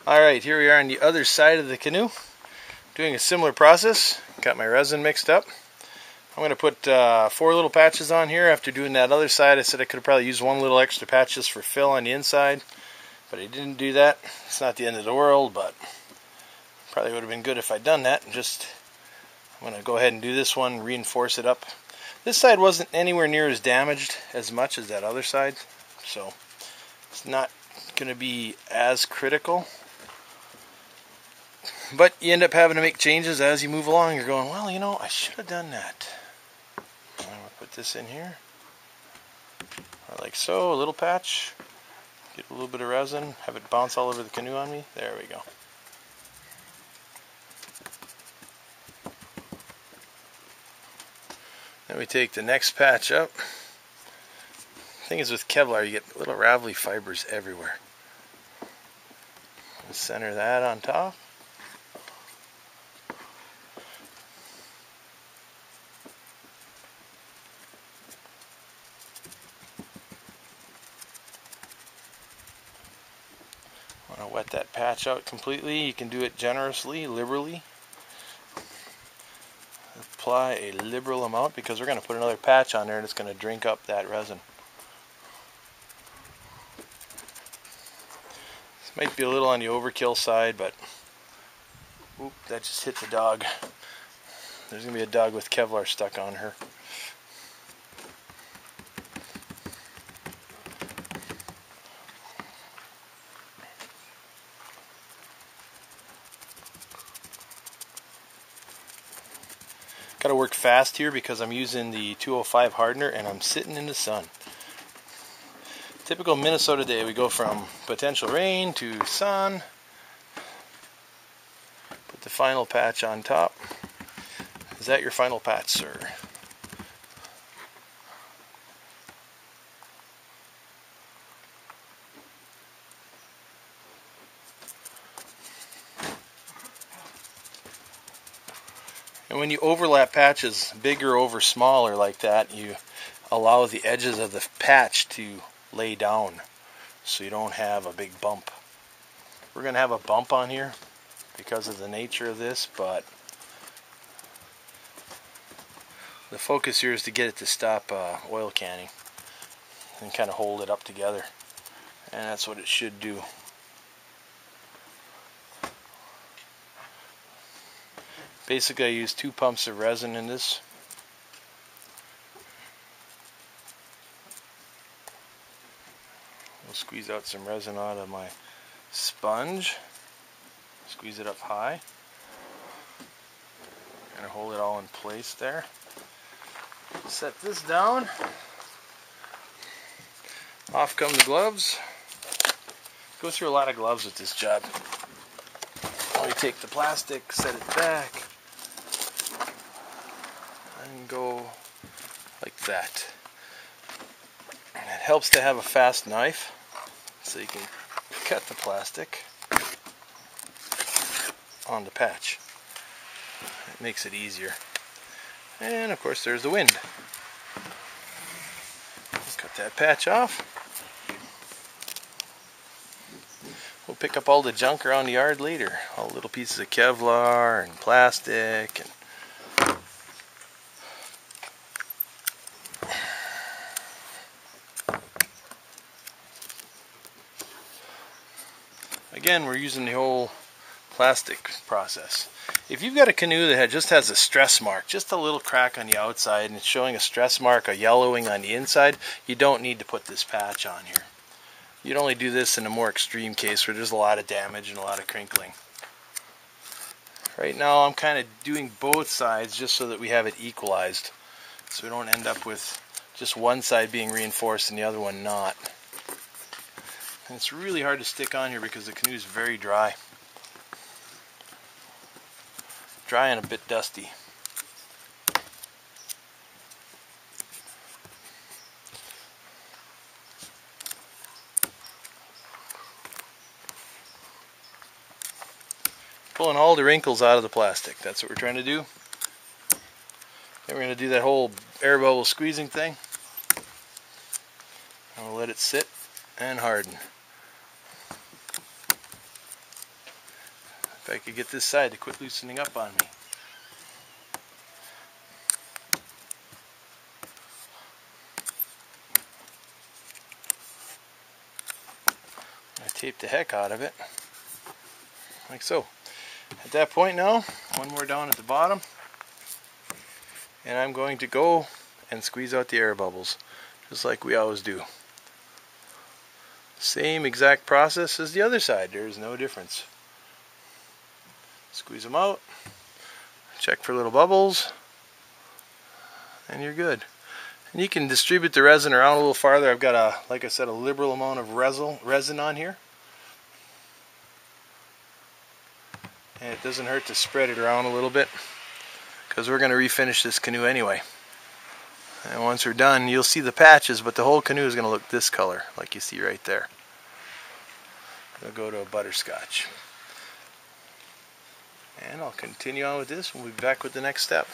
Alright, here we are on the other side of the canoe, doing a similar process. Got my resin mixed up. I'm going to put 4 little patches on here. After doing that other side, I said I could have probably used 1 little extra patch just for fill on the inside, but I didn't do that. It's not the end of the world, but probably would have been good if I'd done that. I'm going to go ahead and do this one, reinforce it up. This side wasn't anywhere near as damaged as much as that other side, so it's not going to be as critical. But you end up having to make changes as you move along. You're going, well, you know, I should have done that. I'm going to put this in here. Like so, a little patch. Get a little bit of resin. Have it bounce all over the canoe on me. There we go. Then we take the next patch up. The thing is with Kevlar, you get little ravelly fibers everywhere. Center that on top. Want to wet that patch out completely. You can do it generously, liberally. Apply a liberal amount because we're going to put another patch on there and it's going to drink up that resin. This might be a little on the overkill side, but oop, that just hit the dog. There's going to be a dog with Kevlar stuck on her. Got to work fast here because I'm using the 205 hardener and I'm sitting in the sun. Typical Minnesota day, we go from potential rain to sun. Put the final patch on top. Is that your final patch, sir? And when you overlap patches, bigger over smaller like that, you allow the edges of the patch to lay down so you don't have a big bump. We're going to have a bump on here because of the nature of this, but the focus here is to get it to stop oil canning and kind of hold it up together, and that's what it should do. Basically, I use 2 pumps of resin in this. We'll squeeze out some resin out of my sponge. Squeeze it up high. Kind of hold it all in place there. Set this down. Off come the gloves. Go through a lot of gloves with this job. We take the plastic, set it back, and go like that. And it helps to have a fast knife so you can cut the plastic on the patch. It makes it easier. And of course there's the wind. Let's cut that patch off. We'll pick up all the junk around the yard later. All the little pieces of Kevlar and plastic and again, we're using the whole plastic process. If you've got a canoe that just has a stress mark, just a little crack on the outside, and it's showing a stress mark, a yellowing on the inside, you don't need to put this patch on here. You'd only do this in a more extreme case where there's a lot of damage and a lot of crinkling. Right now I'm kind of doing both sides just so that we have it equalized, so we don't end up with just one side being reinforced and the other one not. And it's really hard to stick on here because the canoe is very dry. Dry and a bit dusty. Pulling all the wrinkles out of the plastic. That's what we're trying to do. Then we're going to do that whole air bubble squeezing thing. And we'll let it sit and harden. If I could get this side to quit loosening up on me. I taped the heck out of it, like so. At that point now, one more down at the bottom, and I'm going to go and squeeze out the air bubbles, just like we always do. Same exact process as the other side, there's no difference. Squeeze them out, check for little bubbles, and you're good. And you can distribute the resin around a little farther. I've got like I said, a liberal amount of resin on here. And it doesn't hurt to spread it around a little bit, because we're going to refinish this canoe anyway. And once we're done, you'll see the patches, but the whole canoe is going to look this color, like you see right there. I'll go to a butterscotch. And I'll continue on with this. We'll be back with the next step.